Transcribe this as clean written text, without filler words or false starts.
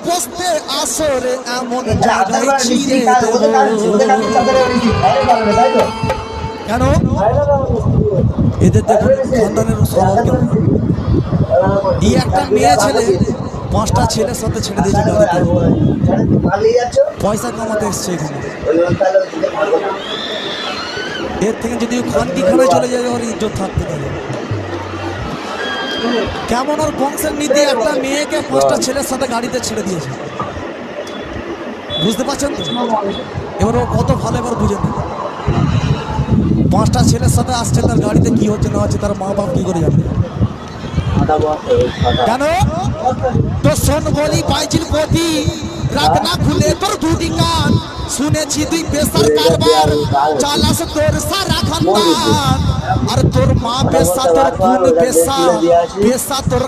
বসতে আসরে এমন জায়গায় ছিঁড়ে দেব। কেন এদের দেখুন খানদানের স্বভাব কেমন। এই একটা মেয়ে ছেলে 5টা ছেলের সাথে ছেড়ে দিয়েছে গাড়িতে, পয়সা কামাতে এসছে এখানে। এর থেকে যদি খানকিখানায় চলে যায় ওর ইজ্জত থাকতে পারে। কেমন ওর বংশের নীতি, একটা মেয়েকে 5টা ছেলের সাথে গাড়িতে ছেড়ে দিয়েছে, বুঝতে পারছেন তো? এবার ও কত ভালো, এবার বুঝে নেন। 5টা ছেলের সাথে আসছে, তার গাড়িতে কি হচ্ছে না হচ্ছে তার মা বাপ কি করে জানবে? কেন তো শোন বলি বাইজির গতি, রাখনা খুলে তোর দুটি কান, শুনেছি তুই পেশার কারবার চালাস তোর সারা খানদান, আর তোর মা পেশা, তোর বোন পেশা, পেশা তোর